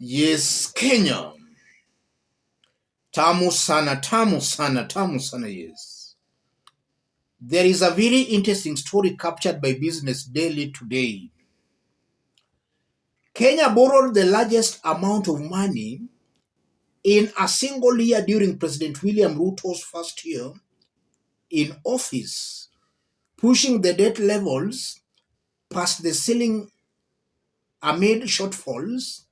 Yes, Kenya. Tamu sana, tamu sana, tamu sana, yes. There is a very interesting story captured by Business Daily today. Kenya borrowed the largest amount of money in a single year during President William Ruto's first year in office, pushing the debt levels past the ceiling amid shortfalls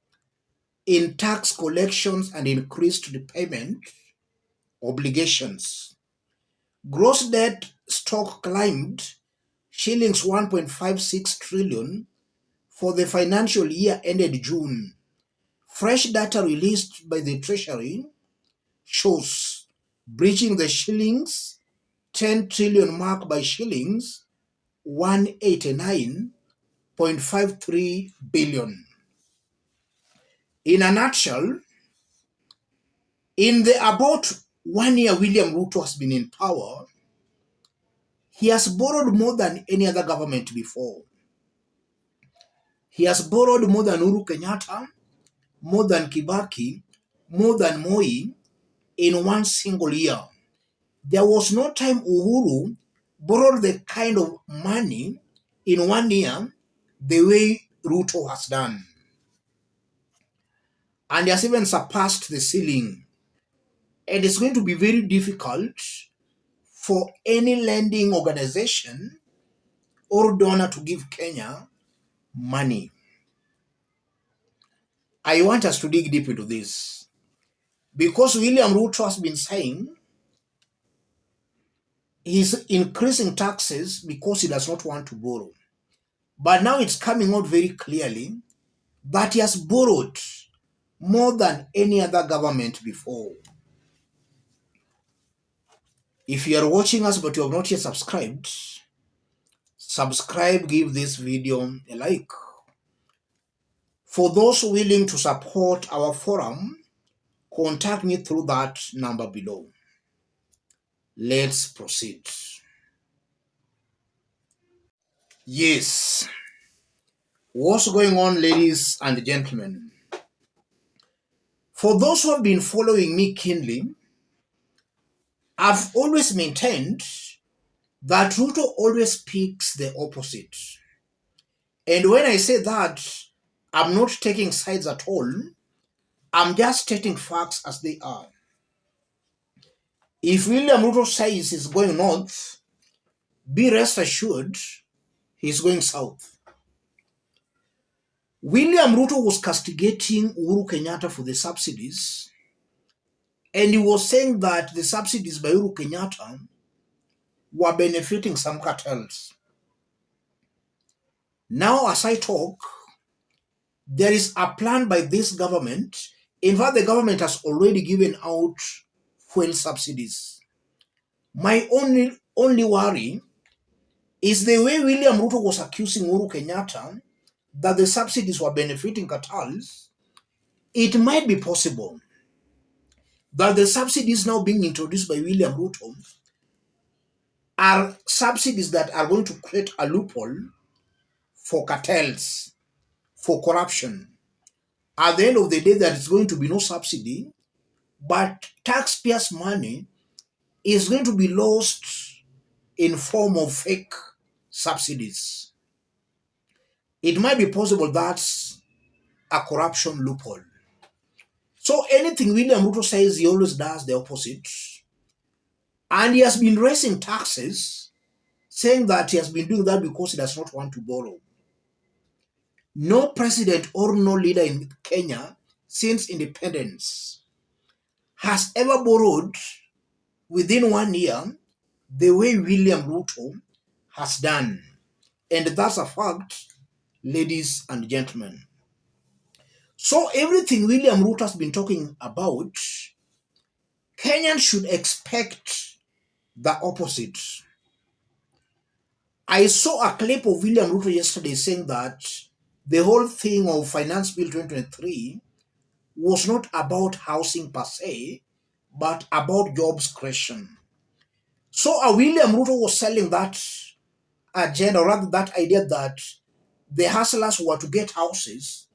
in tax collections and increased repayment obligations. Gross debt stock climbed shillings 1.56 trillion for the financial year ended June. Fresh data released by the Treasury shows breaching the shillings 10 trillion mark by shillings 189.53 billion. In a nutshell, in the about 1 year William Ruto has been in power, he has borrowed more than any other government before. He has borrowed more than Uhuru Kenyatta, more than Kibaki, more than Moi in one single year. There was no time Uhuru borrowed the kind of money in 1 year the way Ruto has done. And he has even surpassed the ceiling. And it's going to be very difficult for any lending organization or donor to give Kenya money. I want us to dig deep into this because William Ruto has been saying he's increasing taxes because he does not want to borrow. But now it's coming out very clearly that he has borrowed more than any other government before. If you are watching us but you have not yet subscribed, subscribe, give this video a like. For those willing to support our forum, contact me through that number below. Let's proceed. Yes, what's going on, ladies and gentlemen? For those who have been following me keenly, I've always maintained that Ruto always speaks the opposite. And when I say that, I'm not taking sides at all. I'm just stating facts as they are. If William Ruto says he's going north, be rest assured he's going south. William Ruto was castigating Uhuru Kenyatta for the subsidies, and he was saying that the subsidies by Uhuru Kenyatta were benefiting some cartels. Now, as I talk, there is a plan by this government. In fact, the government has already given out fuel subsidies. My only worry is the way William Ruto was accusing Uhuru Kenyatta that the subsidies were benefiting cartels. It might be possible that the subsidies now being introduced by William Ruto are subsidies that are going to create a loophole for cartels, for corruption. At the end of the day, there is going to be no subsidy, but taxpayers' money is going to be lost in form of fake subsidies. It might be possible that's a corruption loophole. So anything William Ruto says, he always does the opposite. And he has been raising taxes, saying that he has been doing that because he does not want to borrow. No president or no leader in Kenya since independence has ever borrowed within 1 year the way William Ruto has done. And that's a fact, ladies and gentlemen. So everything William Ruto has been talking about, Kenyans should expect the opposite. I saw a clip of William Ruto yesterday saying that the whole thing of Finance Bill 2023 was not about housing per se, but about jobs creation. So William Ruto was selling that agenda, or rather that idea that the hustlers were to get houses.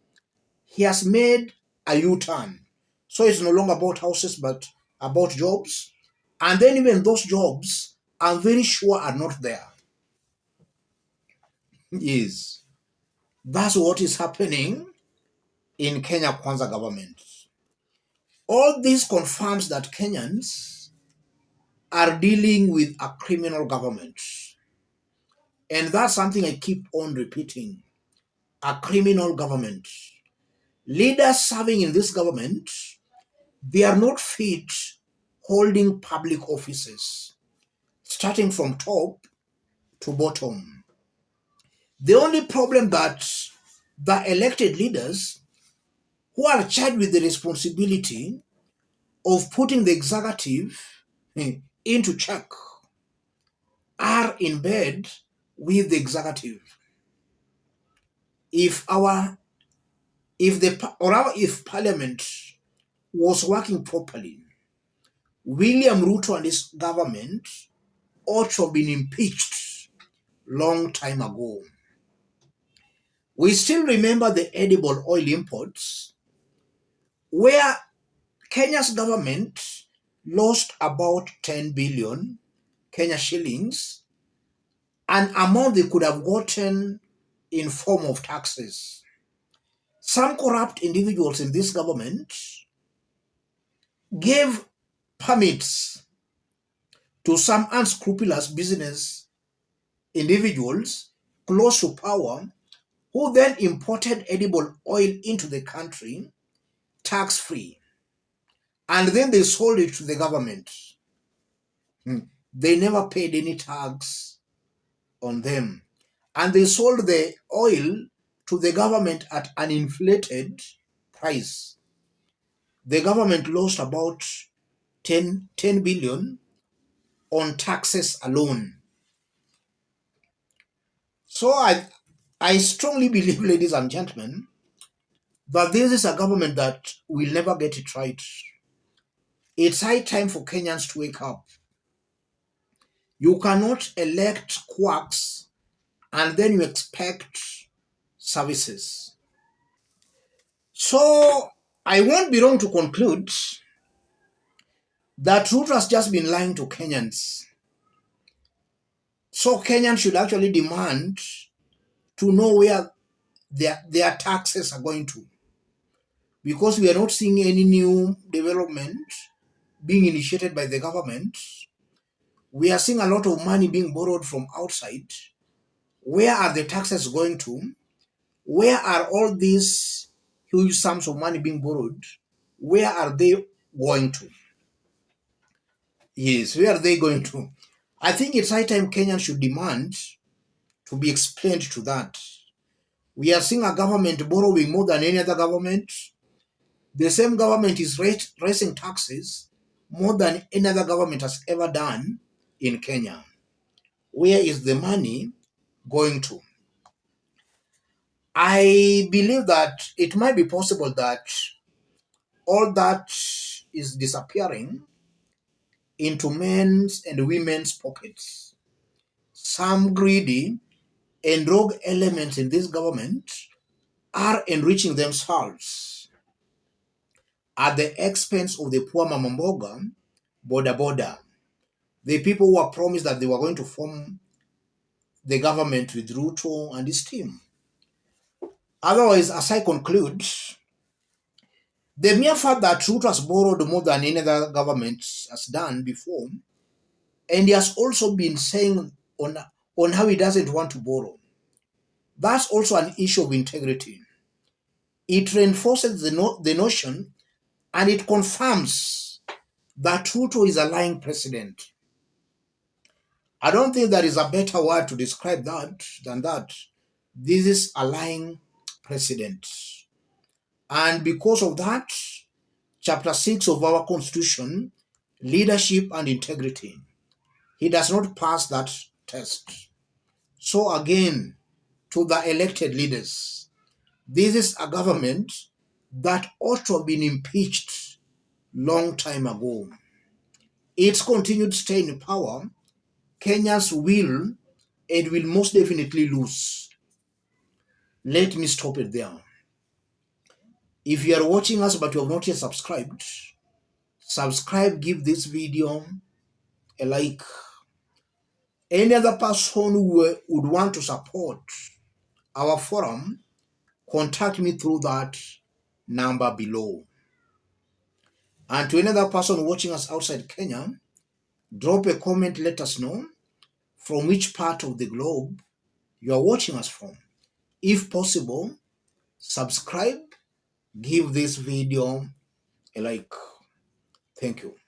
He has made a U-turn. So it's no longer about houses, but about jobs. And then even those jobs, I'm very sure are not there. Yes. That's what is happening in Kenya Kwanza government. All this confirms that Kenyans are dealing with a criminal government. And that's something I keep on repeating. A criminal government. Leaders serving in this government, they are not fit holding public offices, starting from top to bottom. The only problem that the elected leaders who are charged with the responsibility of putting the executive into check are in bed with the executive. If our if the or our, if Parliament was working properly, William Ruto and his government ought to have been impeached long time ago. We still remember the edible oil imports, where Kenya's government lost about 10 billion Kenya shillings, an amount they could have gotten in form of taxes. Some corrupt individuals in this government gave permits to some unscrupulous business individuals close to power who then imported edible oil into the country tax-free. And then they sold it to the government. They never paid any tax on them. And they sold the oil to the government at an inflated price. The government lost about 10 billion on taxes alone. So I strongly believe, ladies and gentlemen, that this is a government that will never get it right. It's high time for Kenyans to wake up. You cannot elect quacks and then you expect services. So I won't be wrong to conclude that Ruto has just been lying to Kenyans. So Kenyans should actually demand to know where their taxes are going to. Because we are not seeing any new development being initiated by the government. We are seeing a lot of money being borrowed from outside. Where are the taxes going to? Where are all these huge sums of money being borrowed? Where are they going to? Yes, where are they going to? I think it's high time Kenyans should demand to be explained to that. We are seeing a government borrowing more than any other government. The same government is raising taxes more than any other government has ever done in Kenya. Where is the money going to? I believe that it might be possible that all that is disappearing into men's and women's pockets. Some greedy and rogue elements in this government are enriching themselves at the expense of the poor Mamamboga, border. The people who were promised that they were going to form the government with Ruto and his team. Otherwise, as I conclude, the mere fact that Ruto has borrowed more than any other government has done before, and he has also been saying on how he doesn't want to borrow, that's also an issue of integrity. It reinforces the notion and it confirms that Ruto is a lying president. I don't think there is a better word to describe that than that. This is a lying president. And because of that, Chapter 6 of our Constitution, leadership and integrity, he does not pass that test. So again, to the elected leaders, this is a government that ought to have been impeached long time ago. Its continued stay in power, Kenyans will and will most definitely lose. Let me stop it there. If you are watching us but you have not yet subscribed, subscribe, give this video a like. Any other person who would want to support our forum, contact me through that number below. And to any other person watching us outside Kenya, drop a comment, let us know from which part of the globe you are watching us from. If possible, subscribe, give this video a like. Thank you.